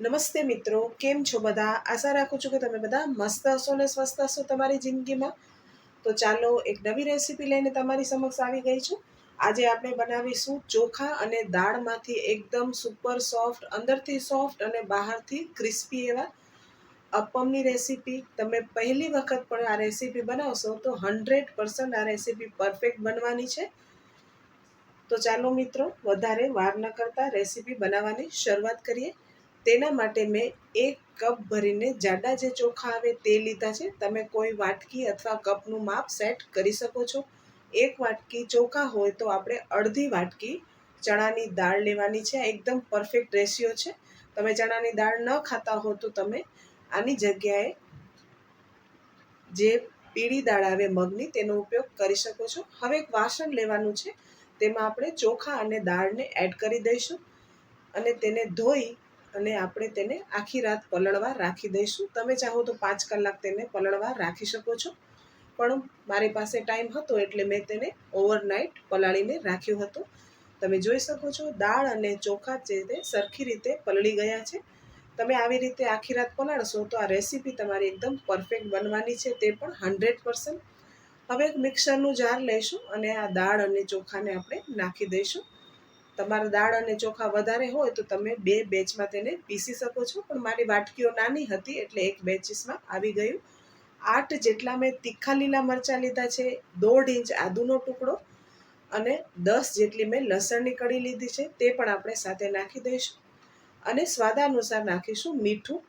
નમસ્તે મિત્રો, કેમ છો બધા? આશા રાખું છું કે તમે બધા મસ્ત હશો ને સ્વસ્થ હશો તમારી જિંદગીમાં. તો ચાલો એક નવી રેસીપી લઈને તમારી સમક્ષ આવી ગઈ છું. આજે આપણે બનાવીશું ચોખા અને દાળમાંથી એકદમ સુપર સોફ્ટ, અંદરથી સોફ્ટ અને બહારથી ક્રિસ્પી એવા અપ્પમની રેસીપી. તમે પહેલી વખત પણ આ રેસીપી બનાવશો તો 100% આ રેસીપી પરફેક્ટ બનવાની છે. તો ચાલો મિત્રો, વધારે વાર ન કરતા રેસીપી બનાવવાની શરૂઆત કરીએ. તેના માટે મેં 1 કપ ભરીને જાડા જે ચોખા આવે તે લીધા છે. તમે કોઈ વાટકી અથવા કપનું માપ સેટ કરી શકો છો. 1 વાટકી ચોખા હોય તો આપણે અડધી વાટકી ચણાની દાળ લેવાની છે. એકદમ પરફેક્ટ રેશિયો છે. તમે ચણાની દાળ ન ખાતા હો તો તમે આની જગ્યાએ જે પીળી દાળ આવે મગની તેનો ઉપયોગ કરી શકો છો. હવે એક વાસણ લેવાનું છે. તેમાં આપણે ચોખા અને દાળને એડ કરી દઈશું અને તેને ધોઈ અને આપણે તેને આખી રાત પલળવા રાખી દઈશું. તમે ચાહો તો 5 કલાક તેને પલળવા રાખી શકો છો, પણ મારી પાસે ટાઈમ હતો એટલે મેં તેને ઓવરનાઇટ પલાળીને રાખ્યું હતું. તમે જોઈ શકો છો દાળ અને ચોખા છે તે સરખી રીતે પલળી ગયા છે. તમે આવી રીતે આખી રાત પલાળશો તો આ રેસીપી તમારી એકદમ પરફેક્ટ બનવાની છે, તે પણ 100%. હવે એક મિક્સરનું જાર લઈશું અને આ દાળ અને ચોખાને આપણે નાખી દઈશું. તમારા દાળ અને ચોખા વધારે હોય તો તમે 2 બેચમાં તેને પીસી શકો છો, પણ મારી વાટકીઓ નાની હતી એટલે 1 બેચીસમાં આવી ગયું. 8 જેટલા મેં તીખા લીલા મરચાં લીધા છે, 1.5 ઇંચ આદુનો ટુકડો અને 10 જેટલી મેં લસણની કળી લીધી છે, તે પણ આપણે સાથે નાખી દઈશું અને સ્વાદાનુસાર નાખીશું મીઠું.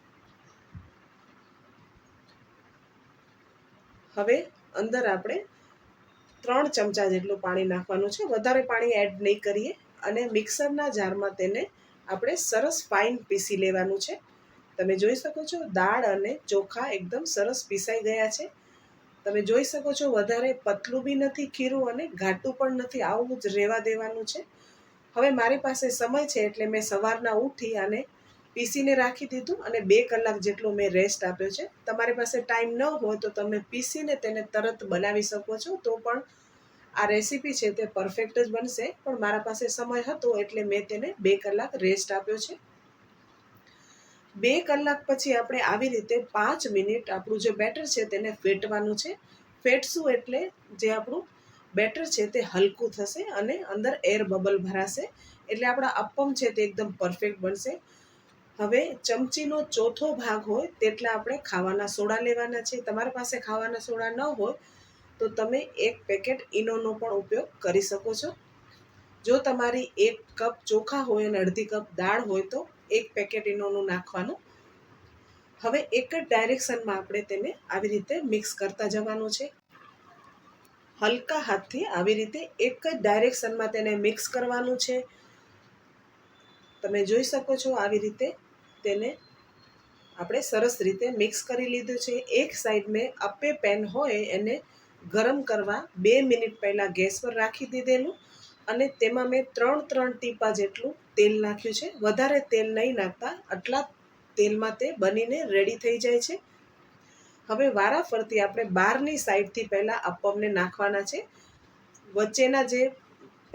હવે અંદર આપણે 3 ચમચા જેટલું પાણી નાખવાનું છે. વધારે પાણી એડ નહીં કરીએ અને મિક્સરના જારમાં તેને આપણે સરસ ફાઇન પીસી લેવાનું છે. તમે જોઈ શકો છો દાળ અને ચોખા એકદમ સરસ પીસાઈ ગયા છે. તમે જોઈ શકો છો વધારે પતલું બી નથી ખીરું અને ઘાટું પણ નથી, આવું જ રહેવા દેવાનું છે. હવે મારી પાસે સમય છે એટલે મેં સવારના ઉઠી અને પીસીને રાખી દીધું અને 2 કલાક જેટલો મેં રેસ્ટ આપ્યો છે. તમારી પાસે ટાઈમ ન હોય તો તમે પીસીને તેને તરત બનાવી શકો છો, તો પણ આ રેસીપી છે તે પરફેક્ટ જ બનશે. પણ મારા પાસે સમય હતો એટલે મેં તેને 2 કલાક રેસ્ટ આપ્યો છે. 2 કલાક પછી આપણે આવી રીતે 5 મિનિટ આપણું જે બેટર છે તેને ફેટવાનું છે. ફેટશું એટલે જે આપણું બેટર છે તે હલકું થશે અને અંદર એર બબલ ભરાશે, એટલે આપણા અપ્પમ છે તે એકદમ પરફેક્ટ બનશે. હવે ચમચીનો ચોથો ભાગ હોય તેટલા આપણે ખાવાના સોડા લેવાના છે. તમારા પાસે ખાવાના સોડા ન હોય તો તમે 1 પેકેટ ઈનોનો પણ ઉપયોગ કરી શકો છો. જો તમારી 1 કપ ચોખા હોય અને અડધી કપ દાળ હોય તો 1 પેકેટ ઈનોનું નાખવાનું. હવે એક જ ડાયરેક્શનમાં આપણે તેને આવી રીતે મિક્સ કરતા જવાનું છે. હલકા હાથથી આવી રીતે એક જ ડાયરેક્શનમાં તેને મિક્સ કરવાનું છે. તમે જોઈ શકો છો આવી રીતે તેને આપણે સરસ રીતે મિક્સ કરી લીધું છે. એક સાઈડ મેં અપ્પે પેન હોય એને ગરમ કરવા 2 મિનિટ પહેલાં ગેસ પર રાખી દીધેલું અને તેમાં મેં 3 ટીપા જેટલું તેલ નાખ્યું છે. વધારે તેલ નહીં નાખતા, આટલા તેલમાં તે બનીને રેડી થઈ જાય છે. હવે વારાફરતી આપણે બહારની સાઈડથી પહેલાં અપ્પમને નાખવાના છે. વચ્ચેના જે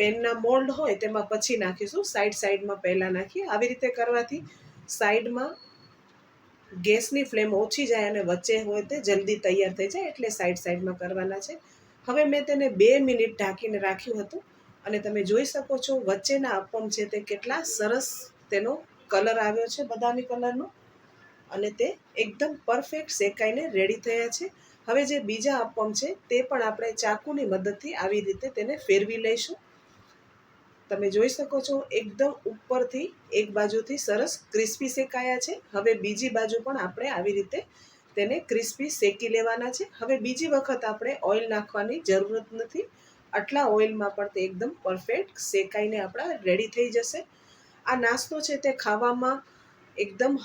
પેનના મોલ્ડ હોય તેમાં પછી નાખીશું, સાઈડમાં પહેલાં નાખીએ. આવી રીતે કરવાથી સાઈડમાં ગેસની ફ્લેમ ઓછી જાય અને વચ્ચે હોય તે જલ્દી તૈયાર થઈ જાય, એટલે સાઈડમાં કરવાના છે. હવે મેં તેને 2 મિનિટ ઢાંકીને રાખ્યું હતું અને તમે જોઈ શકો છો વચ્ચેના અપ્પમ છે તે કેટલા સરસ તેનો કલર આવ્યો છે, બદામી કલરનો, અને તે એકદમ પરફેક્ટ શેકાઈને રેડી થયા છે. હવે જે બીજા અપ્પમ છે તે પણ આપણે ચાકુની મદદથી આવી રીતે તેને ફેરવી લઈશું. તમે જોઈ શકો છો એકદમ ઉપરથી એક બાજુથી સરસ ક્રિસ્પી શેકાયા છે. હવે બીજી બાજુ પણ આપણે આવી રીતે તેને ક્રિસ્પી શેકી લેવાના છે. હવે બીજી વખત આપણે ઓઇલ નાખવાની જરૂરત નથી. આટલા ઓઇલમાં પણ તે એકદમ પરફેક્ટ શેકાઈને આપણા રેડી થઈ જશે. આ નાસ્તો છે તે ખાવામાં એકદમ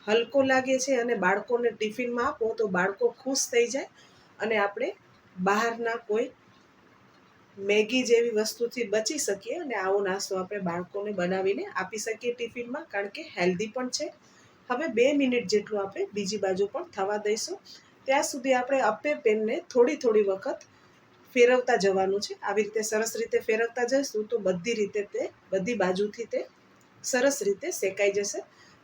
હલકો લાગે છે અને બાળકોને ટિફિનમાં આપો તો બાળકો ખુશ થઈ જાય અને આપણે બહારના કોઈ મેગી જેવી વસ્તુથી બચી શકીએ અને આવો નાસ્તો આપણે બાળકોને બનાવીને આપી શકીએ ટિફિનમાં, કારણ કે હેલ્ધી પણ છે. હવે 2 મિનિટ જેટલું આપણે બીજી બાજુ પણ થવા દઈશું. ત્યાં સુધી આપણે અપ્પે પેનને થોડી વખત ફેરવતા જવાનું છે. આવી રીતે સરસ રીતે ફેરવતા જઈશું તો બધી બાજુથી તે સરસ રીતે શેકાઈ જશે.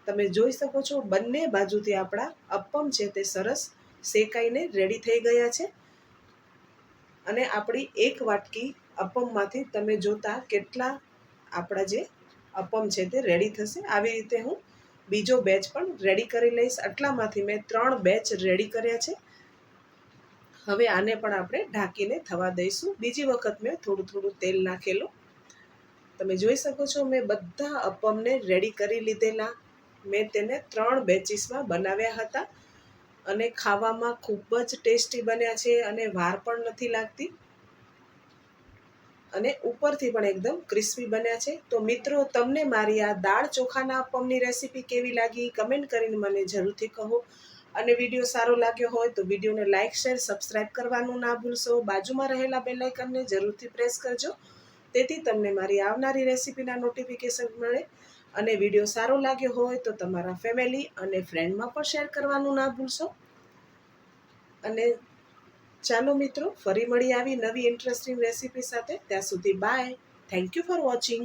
તમે જોઈ શકો છો બંને બાજુથી આપણા અપ્પમ છે તે સરસ શેકાઈને રેડી થઈ ગયા છે. અને આપણી એક વાટકી અપ્પમમાંથી તમે જોતા કેટલા આપણા જે અપ્પમ છે તે રેડી થશે. આવી રીતે હું બીજો બેચ પણ રેડી કરી લઈશ. આટલામાંથી મેં 3 બેચ રેડી કર્યા છે. હવે આને પણ આપણે ઢાંકીને થવા દઈશું. બીજી વખત મેં થોડું થોડું તેલ નાખેલું. તમે જોઈ શકો છો મેં બધા અપ્પમને રેડી કરી લીધેલા. મેં તેને 3 બેચીસમાં બનાવ્યા હતા અને ખાવામાં ખૂબ જ ટેસ્ટી બન્યા છે અને વાર પણ નથી લાગતી અને ઉપરથી પણ એકદમ ક્રિસ્પી બન્યા છે. તો મિત્રો, તમને મારી આ દાળ ચોખાના અપ્પમની રેસીપી કેવી લાગી કમેન્ટ કરીને મને જરૂરથી કહો. અને વિડીયો સારો લાગ્યો હોય તો વિડીયોને લાઇક, શેર, સબસ્ક્રાઈબ કરવાનું ના ભૂલશો. બાજુમાં રહેલા બેલ આઇકનને જરૂરથી પ્રેસ કરજો, તેથી તમને મારી આવનારી રેસીપીના નોટિફિકેશન મળે. અને વિડીયો સારો લાગ્યો હોય તો તમારા ફેમિલી અને ફ્રેન્ડમાં પણ શેર કરવાનું ના ભૂલશો. અને ચાલો મિત્રો, ફરી મળી આવી નવી ઇન્ટરેસ્ટિંગ રેસીપી સાથે. ત્યાં સુધી bye. Thank you for watching.